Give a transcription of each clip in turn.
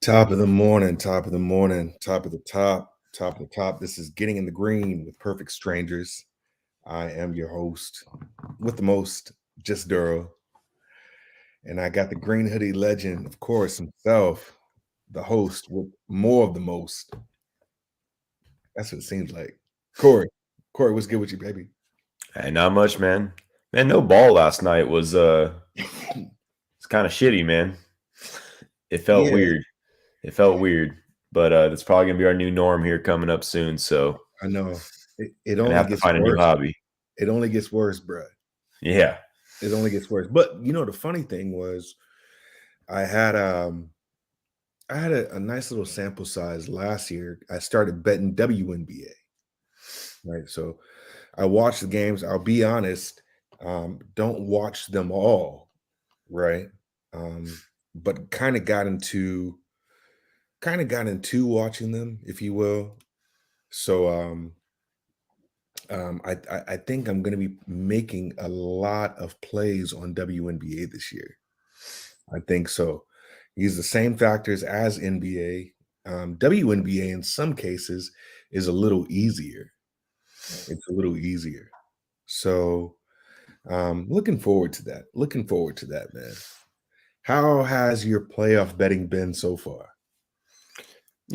Top of the morning, top of the morning, top of the top, top of the top. This is Getting in the Green with Perfect Strangers. I am your host with the most, Just Duro. And I got the green hoodie legend, of course, himself, the host with more of the most. That's what it seems like. Corey. Corey, what's good with you, baby? Hey, not much, man. Man, no ball last night was it's kind of shitty, man. It felt Yeah, weird. It felt weird, but that's probably gonna be our new norm here coming up soon. So I know. It gonna only have to gets find a new worse. hobby. It only gets worse, bruh. Yeah. It only gets worse. But the funny thing was I had a nice little sample size last year. I started betting WNBA, right? So I watched the games. I'll be honest, don't watch them all, right? But kind of got into watching them, if you will. So I think I'm going to be making a lot of plays on WNBA this year. I think so. Use the same factors as NBA. WNBA in some cases is a little easier. It's a little easier. So looking forward to that. Looking forward to that, man. How has your playoff betting been so far?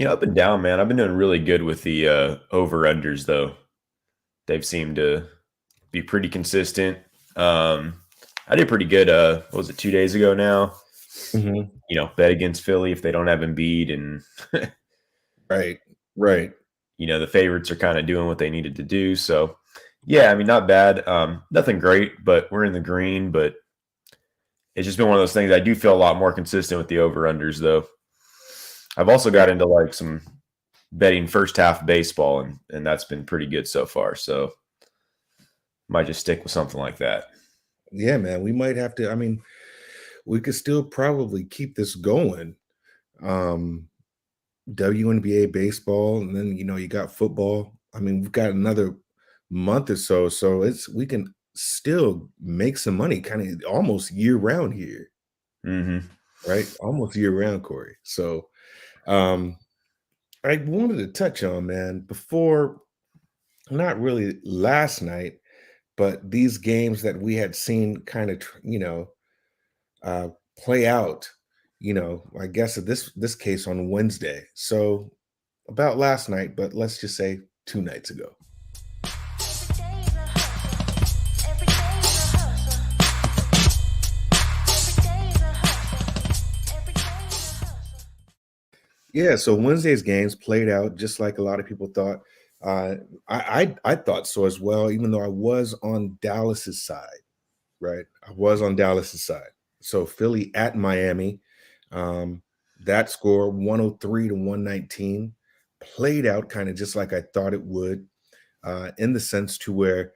Up and down, man. I've been doing really good with the over unders though. They've seemed to be pretty consistent. I did pretty good what was it, 2 days ago now? Mhm. Bet against Philly if they don't have Embiid, and Right, right. the favorites are kind of doing what they needed to do. So, yeah, I mean, not bad. Nothing great, but we're in the green. But it's just been one of those things. I do feel a lot more consistent with the over unders, though. I've also Yeah, got into like some betting first half baseball, and that's been pretty good so far. So, might just stick with something like that. yeah, man. We might have to. I mean, we could still probably keep this going. Um, WNBA baseball, and then you got football. I mean, we've got another month or so, so we can still make some money, kind of almost year round here, Mm-hmm. right? Almost year round, Corey. So, um, I wanted to touch on, man, before, not really last night, but these games that we had seen kind of, uh, play out. I guess in this case on Wednesday. So about last night, but let's just say 2 nights ago. Yeah, so Wednesday's games played out just like a lot of people thought. Uh, I thought so as well, even though I was on Dallas's side, right? I was on Dallas's side. So Philly at Miami, um, that score 103 to 119 played out kind of just like I thought it would, in the sense to where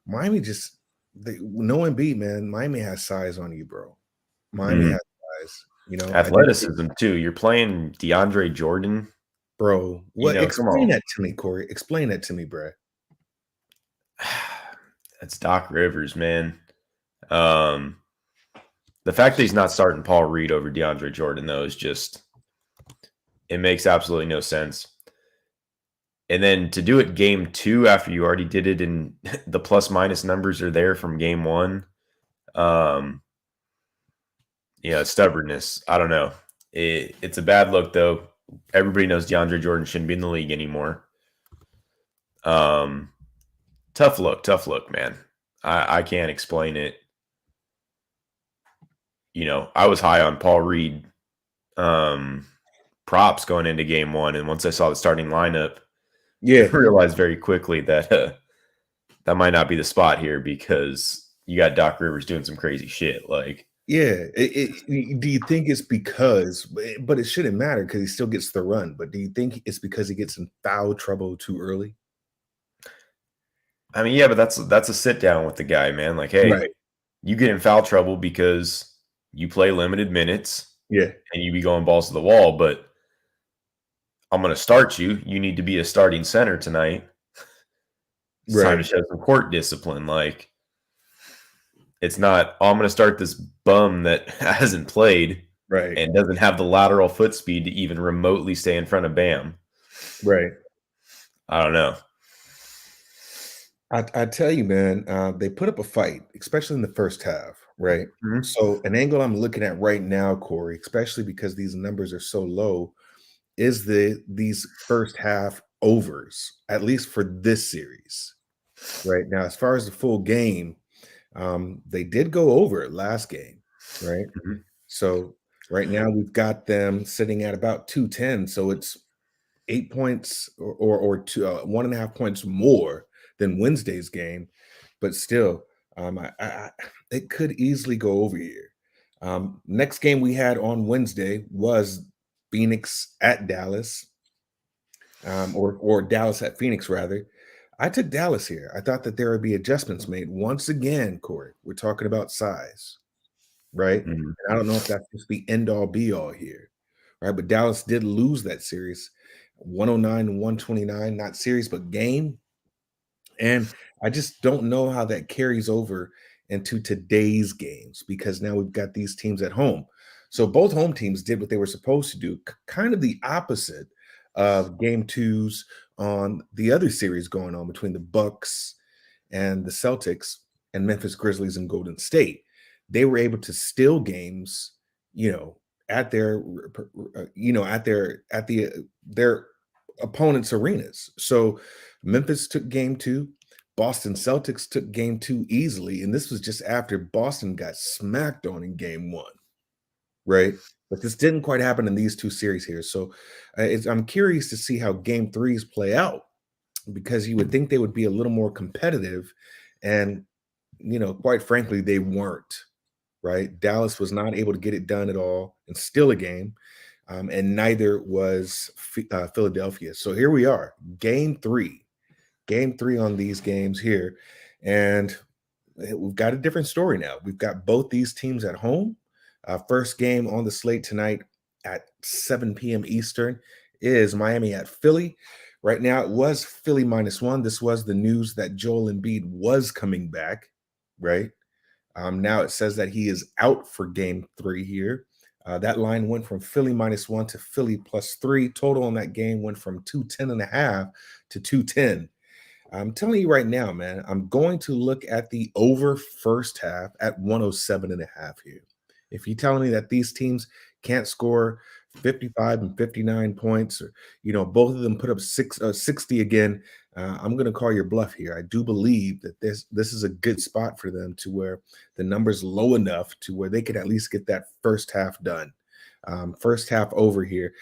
Miami just no Embiid, man. Miami has size on you, bro. Miami Mm-hmm. has size. I did see, Athleticism too. You're playing DeAndre Jordan. bro. What? Come Explain on. that to me, Corey. Explain that to me, bro. That's Doc Rivers, man. Um, the fact that he's not starting Paul Reed over DeAndre Jordan, though, is just, it makes absolutely no sense. And then to do it game two after you already did it and the plus minus numbers are there from game one. Um, stubbornness. I don't know. It's a bad look, though. Everybody knows DeAndre Jordan shouldn't be in the league anymore. Um, tough look, man. I can't explain it. I was high on Paul Reed props going into game one, and once I saw the starting lineup, I Yeah, realized very quickly that that might not be the spot here because you got Doc Rivers doing some crazy shit. Like, yeah. Do you think it's because? But it shouldn't matter because he still gets the run. But do you think it's because he gets in foul trouble too early? I mean, yeah, but that's a sit down with the guy, man. Like, hey, Right. you get in foul trouble because you play limited minutes Yeah. and you be going balls to the wall, but I'm going to start you. You need to be a starting center tonight. It's time to Right. show some court discipline. Like, it's not, oh, I'm going to start this bum that hasn't played. Right. and doesn't have the lateral foot speed to even remotely stay in front of Bam. Right. I don't know. I tell you, man, they put up a fight, especially in the first half, right? Mhm. So an angle I'm looking at right now, Corey, especially because these numbers are so low, is these first half overs, at least for this series. Right now, as far as the full game, they did go over it last game, right? Mhm. So right now we've got them sitting at about 210. So it's 8 points or two, 1.5 points more than Wednesday's game, but still, it could easily go over here. Next game we had on Wednesday was Phoenix at Dallas, or Dallas at Phoenix rather. I took Dallas here. I thought that there would be adjustments made once again. Corey, we're talking about size, right? Mhm. And I don't know if that's just the end all be all here, right? But Dallas did lose that series, 109 and 129, not series, but game. And I just don't know how that carries over into today's games because now we've got these teams at home. So both home teams did what they were supposed to do, kind of the opposite of game twos on the other series going on between the Bucks and the Celtics and Memphis Grizzlies and Golden State. They were able to steal games, you know, at their, their opponents' arenas. So Memphis took game two. Boston Celtics took game two easily. And this was just after Boston got smacked on in game one, right? But this didn't quite happen in these two series here. So I'm curious to see how game threes play out because you would think they would be a little more competitive. And, quite frankly, they weren't, right? Dallas was not able to get it done at all and steal a game. And neither was Philadelphia. So here we are, game three on these games here. And we've got a different story now. We've got both these teams at home. First game on the slate tonight at 7 p.m. Eastern is Miami at Philly. Right now, it was Philly -1. This was the news that Joel Embiid was coming back, right? Now it says that he is out for game three here. That line went from Philly -1 to Philly +3. Total on that game went from 210.5 to 210. I'm telling you right now, man, I'm going to look at the over first half at 107.5 here. If you're telling me that these teams can't score 55 and 59 points, or both of them put up 60 again, I'm going to call your bluff here. I do believe that this is a good spot for them to where the number's low enough to where they could at least get that first half done. First half over here.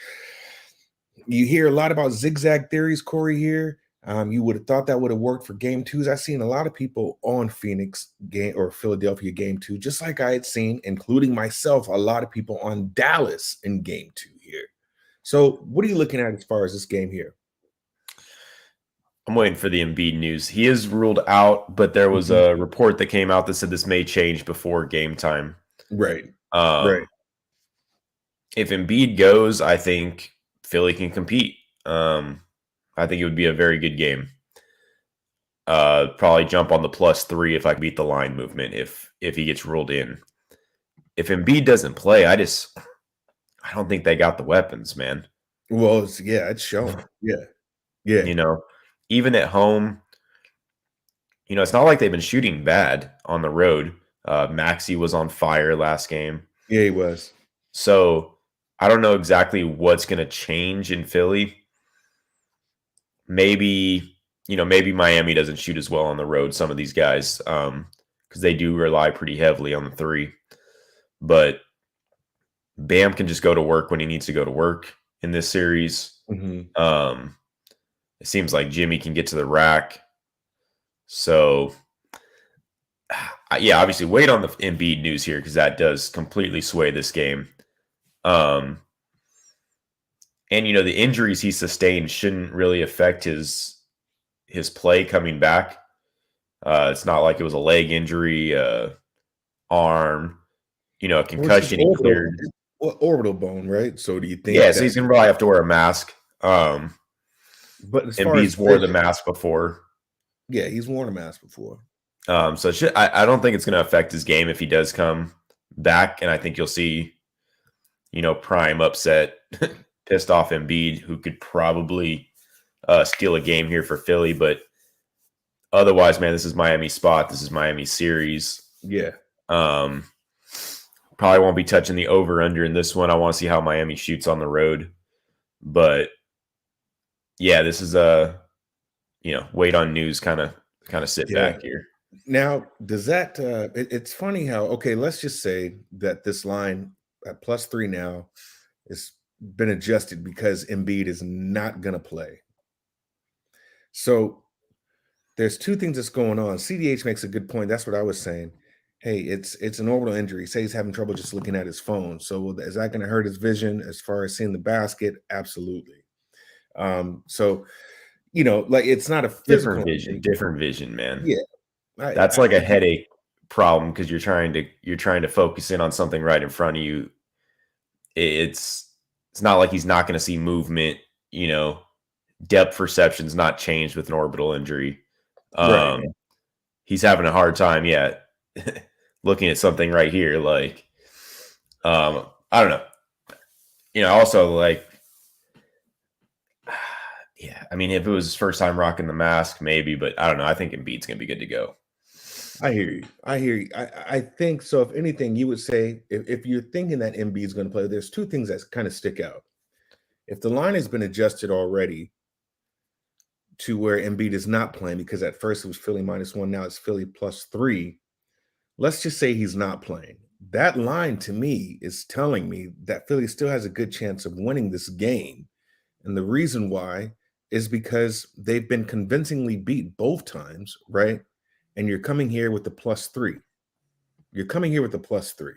You hear a lot about zigzag theories, Corey, here. You would have thought that would have worked for game twos. I've seen a lot of people on Phoenix game or Philadelphia game two, just like I had seen, including myself, a lot of people on Dallas in game two here. So what are you looking at as far as this game here? I'm waiting for the Embiid news. He is ruled out, but there was a report that came out that said this may change before game time. Right. Right. If Embiid goes, I think Philly can compete. I think it would be a very good game. Probably jump on the +3 if I can beat the line movement if he gets ruled in. If Embiid doesn't play, I don't think they got the weapons, man. Well, it's shown. Yeah. Even at home, it's not like they've been shooting bad on the road. Maxey was on fire last game. Yeah, he was. So I don't know exactly what's going to change in Philly. Maybe Miami doesn't shoot as well on the road, some of these guys, because they do rely pretty heavily on the three. But Bam can just go to work when he needs to go to work in this series. Mm-hmm. It seems like Jimmy can get to the rack. So, yeah, obviously wait on the Embiid news here because that does completely sway this game. And, the injuries he sustained shouldn't really affect his play coming back. It's not like it was a leg injury, arm, a concussion he cleared. Orbital bone, right? So do you think? Yeah, so he's going to probably have to wear a mask. But as far Embiid's as wore the mask before. Yeah, he's worn a mask before. So I don't think it's going to affect his game if he does come back, and I think you'll see prime upset, pissed off Embiid, who could probably steal a game here for Philly. But otherwise, man, this is Miami's spot. This is Miami's series. Yeah. Um, Probably won't be touching the over under in this one. I want to see how Miami shoots on the road. But yeah, this is a wait on news kind of sit back here. Now, does that it's funny how, okay, let's just say that this line at +3 now has been adjusted because Embiid is not going to play. So there's two things that's going on. CDH makes a good point. That's what I was saying. Hey, it's an orbital injury. Say he's having trouble just looking at his phone. So is that going to hurt his vision as far as seeing the basket? Absolutely. So like it's not a physical different vision, man. Yeah. That's like a headache problem because you're trying to focus in on something right in front of you. It's not like he's not going to see movement, depth perception's not changed with an orbital injury. Right. He's having a hard time looking at something right here. Like, I don't know. Also like, yeah, I mean, if it was his first time rocking the mask, maybe, but I don't know. I think Embiid's going to be good to go. I hear you. I think so. If anything, you would say if you're thinking that Embiid's going to play, there's two things that kind of stick out. If the line has been adjusted already to where Embiid is not playing, because at first it was Philly -1, now it's Philly +3. Let's just say he's not playing. That line to me is telling me that Philly still has a good chance of winning this game. And the reason why is because they've been convincingly beat both times, right? And you're coming here with the +3. You're coming here with the +3,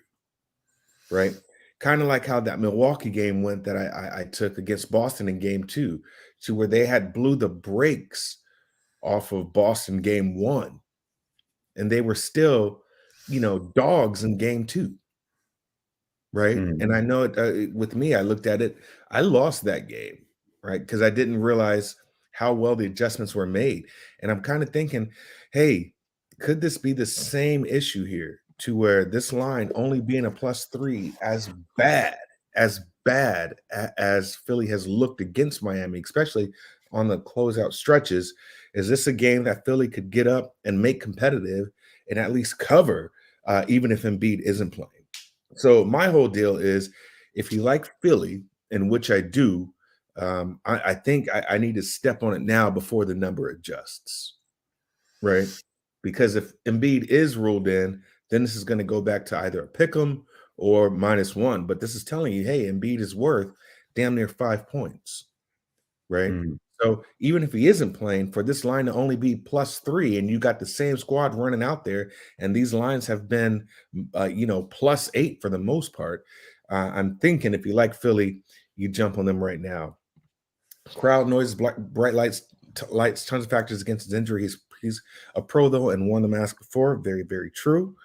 right? Kind of like how that Milwaukee game went that I took against Boston in game 2, to where they had blew the brakes off of Boston game 1. And they were still, dogs in game 2. Right. And I know it with me, I looked at it, I lost that game, right? Because I didn't realize how well the adjustments were made. And I'm kind of thinking, hey, could this be the same issue here to where this line only being a +3 as Philly has looked against Miami, especially on the closeout stretches? Is this a game that Philly could get up and make competitive and at least cover, even if Embiid isn't playing? So my whole deal is, if you like Philly, in which I do, I think I need to step on it now before the number adjusts, right? Because if Embiid is ruled in, then this is going to go back to either a pick 'em or -1. But this is telling you, hey, Embiid is worth damn near 5 points, right? So even if he isn't playing, for this line to only be +3, and you got the same squad running out there, and these lines have been, +8 for the most part, I'm thinking if you like Philly, you jump on them right now. Crowd noise, bright lights, tons of factors against his injury. He's a pro though and won the mask before. Very, very true.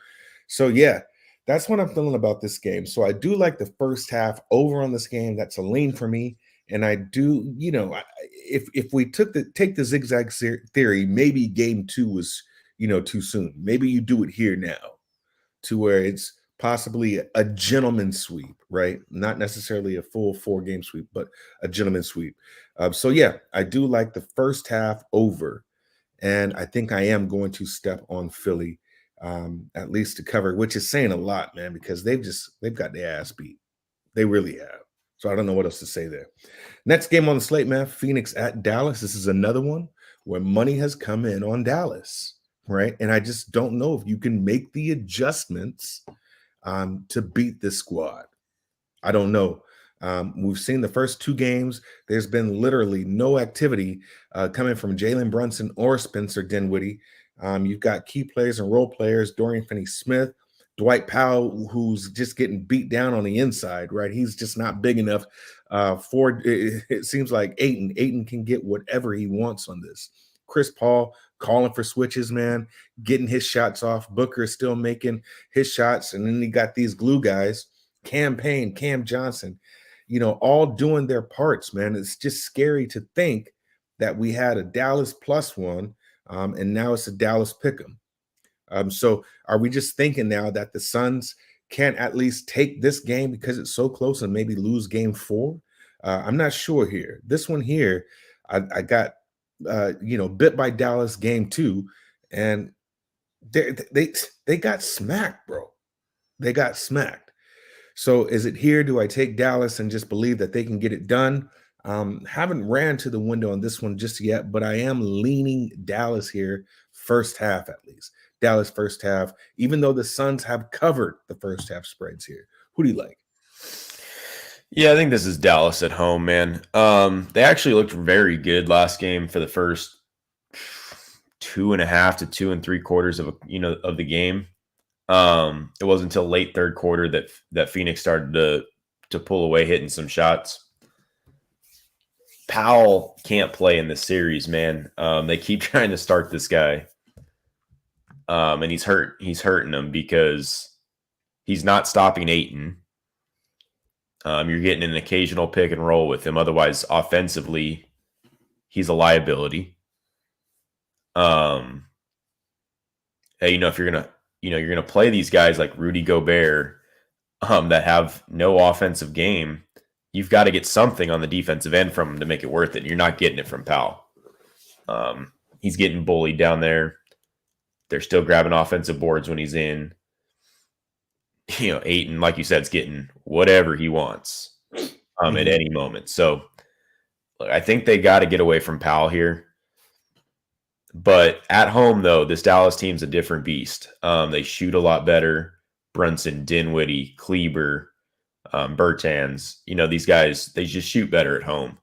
So yeah, that's what I'm feeling about this game. So I do like the first half over on this game. That's a lean for me. And I do, if we take the zigzag theory, maybe game 2 was, too soon. Maybe you do it here now to where it's possibly a gentleman's sweep, right? Not necessarily a full 4-game sweep, but a gentleman's sweep. So yeah, I do like the first half over. And I think I am going to step on Philly, at least to cover, which is saying a lot, man, because they've got their ass beat. They really have. So I don't know what else to say there. Next game on the slate, man, Phoenix at Dallas. This is another one where money has come in on Dallas, right? And I just don't know if you can make the adjustments to beat this squad. I don't know. We've seen the first 2 games. There's been literally no activity coming from Jalen Brunson or Spencer Dinwiddie. You've got key players and role players, Dorian Finney-Smith, Dwight Powell, who's just getting beat down on the inside, right? He's just not big enough for it seems like Ayton. Ayton can get whatever he wants on this. Chris Paul calling for switches, man, getting his shots off. Booker is still making his shots. And then you got these glue guys, Cam Payne, Cam Johnson, all doing their parts, man. It's just scary to think that we had a Dallas +1, and now it's a Dallas pick'em. So are we just thinking now that the Suns can't at least take this game because it's so close and maybe lose game 4? I'm not sure here. This one here, I got bit by Dallas game 2, and they got smacked, bro. They got smacked. So is it here? Do I take Dallas and just believe that they can get it done? Haven't ran to the window on this one just yet, but I am leaning Dallas here, first half at least. Dallas first half, even though the Suns have covered the first half spreads here. Who do you like? Yeah, I think this is Dallas at home, man. They actually looked very good last game for the first 2.5 to 2 3/4 of the game. It wasn't until late third quarter that Phoenix started to pull away, hitting some shots. Powell can't play in this series, man. They keep trying to start this guy, and he's hurt. He's hurting them because he's not stopping Ayton. You're getting an occasional pick and roll with him. Otherwise, offensively, he's a liability. Hey, if you're gonna play these guys like Rudy Gobert, that have no offensive game, you've got to get something on the defensive end from him to make it worth it. You're not getting it from Powell. He's getting bullied down there. They're still grabbing offensive boards when he's in. Ayton, like you said, is getting whatever he wants at any moment. So look, I think they got to get away from Powell here. But at home, though, this Dallas team's a different beast. They shoot a lot better. Brunson, Dinwiddie, Kleber, Bertans, these guys, they just shoot better at home.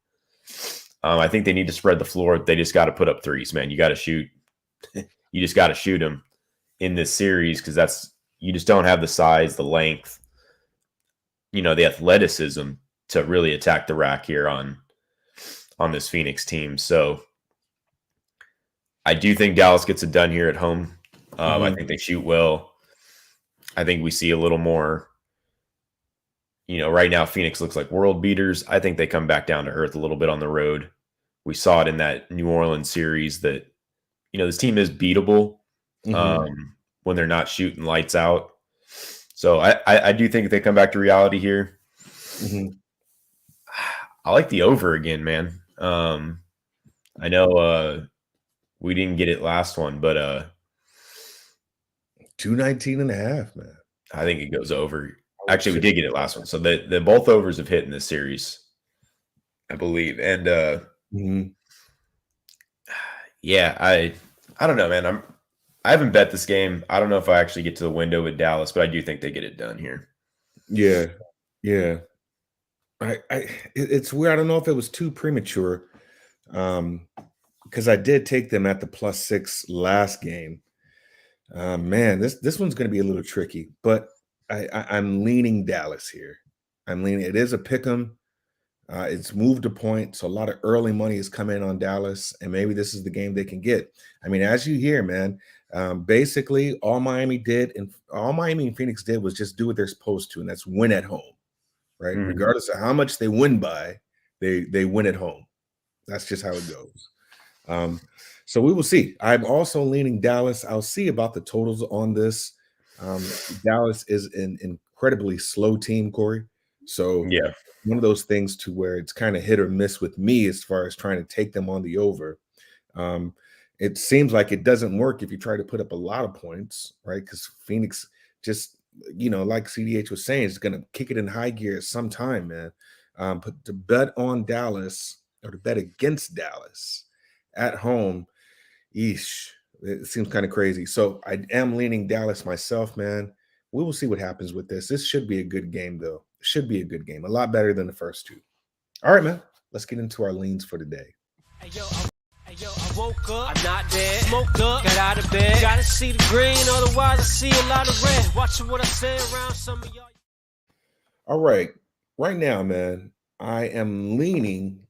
I think they need to spread the floor. They just got to put up threes, man. You got to shoot. You just got to shoot them in this series because you just don't have the size, the length, the athleticism to really attack the rack here on this Phoenix team. So I do think Dallas gets it done here at home. I think they shoot well. I think we see a little more. Right now Phoenix looks like world beaters. I think they come back down to earth a little bit on the road. We saw it in that New Orleans series that, this team is beatable when they're not shooting lights out. So I do think they come back to reality here. I like the over again, man. I know we didn't get it last one, but 219.5, man. I think it goes over. Actually, we did get it last one. So the both overs have hit in this series, I believe. And yeah, I don't know, man. I haven't bet this game. I don't know if I actually get to the window with Dallas, but I do think they get it done here. Yeah. It's weird. I don't know if it was too premature, because I did take them at the +6 last game. Man, this one's going to be a little tricky, but I'm leaning Dallas here. It is a pick 'em. It's moved a point, so a lot of early money is coming in on Dallas, and maybe this is the game they can get. I mean, as you hear, man, basically all Miami and Phoenix did was just do what they're supposed to, and that's win at home, right? Regardless of how much they win by, they win at home. That's just how it goes. So we will see. I'm also leaning Dallas. I'll see about the totals on this. Dallas is an incredibly slow team, Corey. So yeah, one of those things to where it's kind of hit or miss with me as far as trying to take them on the over. It seems like it doesn't work if you try to put up a lot of points, right? Because Phoenix just, like CDH was saying, is going to kick it in high gear at some time, man. But to bet on Dallas or to bet against Dallas at home, it seems kind of crazy. So I am leaning Dallas myself, man. We will see what happens with this. This should be a good game, though. Should be a good game. A lot better than the first two. All right, man. Let's get into our leans for today. Hey, yo, I woke up, I'm not dead. Smoked up, got out of bed. Gotta see the green, otherwise I see a lot of red. Watching what I say around some of y'all. All right. Right now, man, I am leaning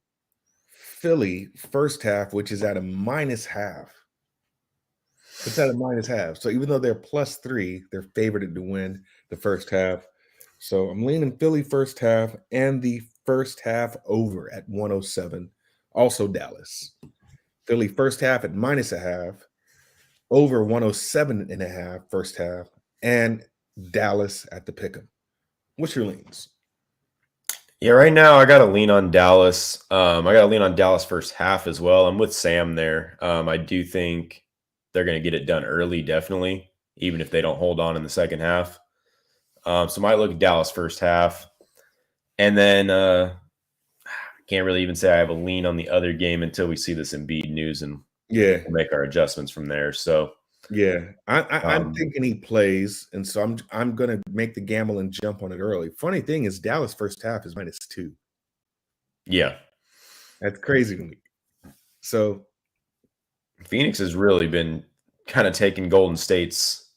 Philly first half, which is at a -0.5. It's at a -0.5. So even though they're +3, they're favored to win the first half. So I'm leaning Philly first half and the first half over at 107. Also Dallas. Philly first half at -0.5, over 107.5 first half, and Dallas at the pick'em. What's your leans? Yeah, right now I got to lean on Dallas. I got to lean on Dallas first half as well. I'm with Sam there. I do think they're going to get it done early, definitely, even if they don't hold on in the second half. So might look at Dallas first half, and then can't really even say I have a lean on the other game until we see this Embiid news and Yeah, we'll make our adjustments from there. So yeah. I'm um, thinking he plays, and so I'm gonna make the gamble and jump on it early. Funny thing is, Dallas first half is -2. yeah, That's crazy to me. So Phoenix has really been kind of taking Golden State's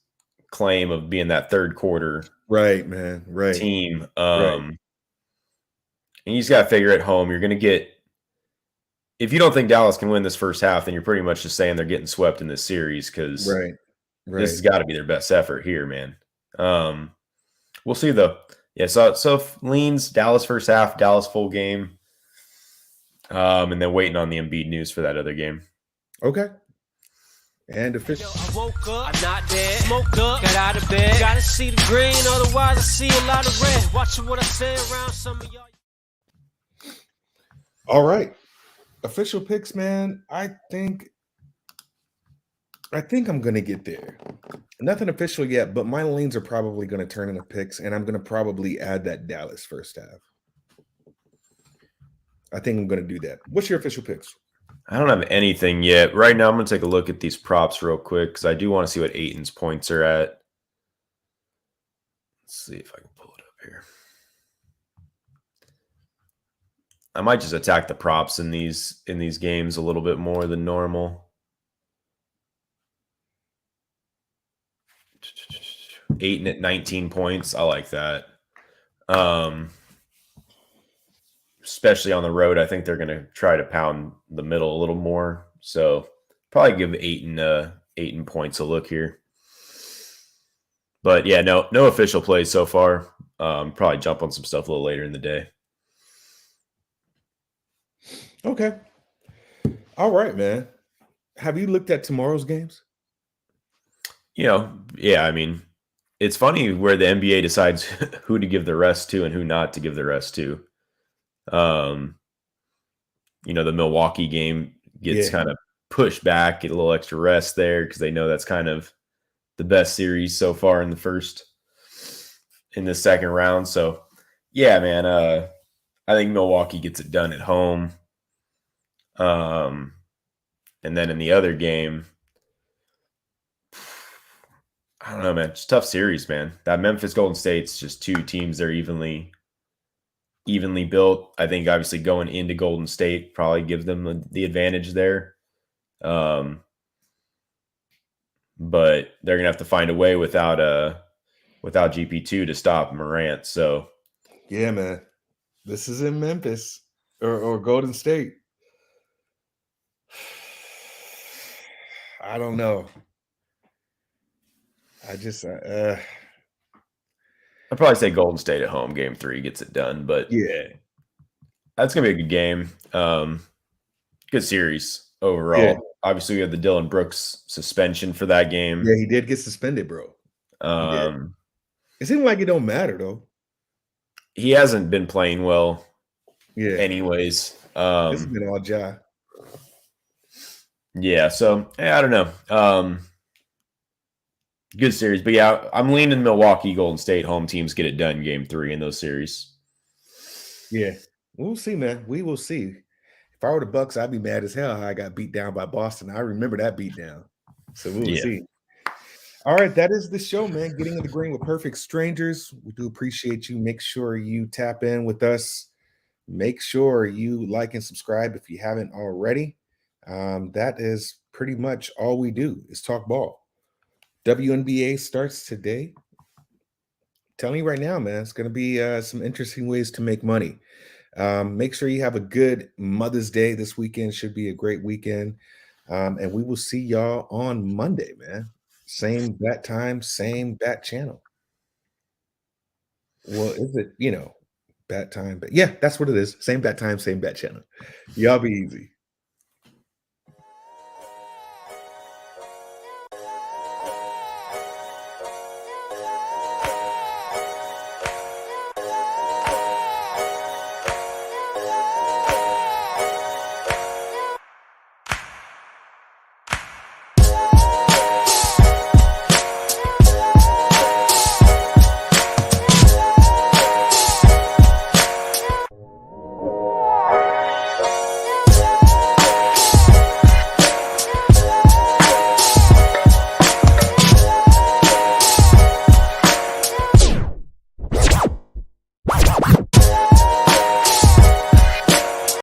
claim of being that third quarter right, man, right, team. right, And you just got to figure at home, you're going to get, if you don't think Dallas can win this first half, then you're pretty much just saying they're getting swept in this series because right, this right. has got to be their best effort here, man. We'll see though. Yeah, so leans Dallas first half, Dallas full game, and then waiting on the Embiid news for that other game. Okay. And Yo, official. I woke up, I'm not dead. Smoked up, got out of bed. Gotta see the green, otherwise I see a lot of red. Watching what I say around some of y'all. All right. Official picks, man. I think I'm gonna get there. Nothing official yet, but my leans are probably gonna turn into picks, and I'm gonna probably add that Dallas first half. I think I'm gonna do that. What's your official picks? I don't have anything yet. Right now, I'm going to take a look at these props real quick because I do want to see what Aiton's points are at. Let's see if I can pull it up here. I might just attack the props in these games a little bit more than normal. Aiton at 19 points. I like that. Especially on the road, I think they're going to try to pound the middle a little more. So probably give Aiton points a look here. But yeah, no official plays so far. Probably jump on some stuff a little later in the day. Okay. All right, man. Have you looked at tomorrow's games? Yeah, I mean, it's funny where the NBA decides who to give the rest to and who not to give the rest to. The Milwaukee game gets kind of pushed back, get a little extra rest there because they know that's kind of the best series so far in the second round. So yeah, man, I think Milwaukee gets it done at home. And then in the other game, I don't know, man. It's a tough series, man. That Memphis Golden State's just two teams that are evenly built. I think obviously going into Golden State probably gives them the advantage there. But they're gonna have to find a way without GP2 to stop Morant. So Yeah, man. This is in Memphis or Golden State. I don't know. I'd probably say Golden State at home, game 3 gets it done. But yeah. That's gonna be a good game. Good series overall. Yeah. Obviously, we have the Dylan Brooks suspension for that game. Yeah, he did get suspended, bro. It seemed like it don't matter though. He hasn't been playing well. Yeah. Anyways, This has been all Ja. Yeah. So I don't know. Good series, but yeah, I'm leaning Milwaukee. Golden State home teams get it done game 3 in those series. Yeah, we'll see, man. We will see. If I were the Bucks, I'd be mad as hell how I got beat down by Boston. I remember that beat down. So we'll see. All right, that is the show, man. Getting in the Green with Perfect Strangers. We do appreciate you. Make sure you tap in with us. Make sure you like and subscribe if you haven't already. That is pretty much all we do is talk ball. WNBA starts today. Telling you right now, man, it's going to be some interesting ways to make money. Make sure you have a good Mother's Day this weekend. Should be a great weekend. And we will see y'all on Monday, man. Same bat time, same bat channel. Well, is it, bat time? But yeah, that's what it is. Same bat time, same bat channel. Y'all be easy.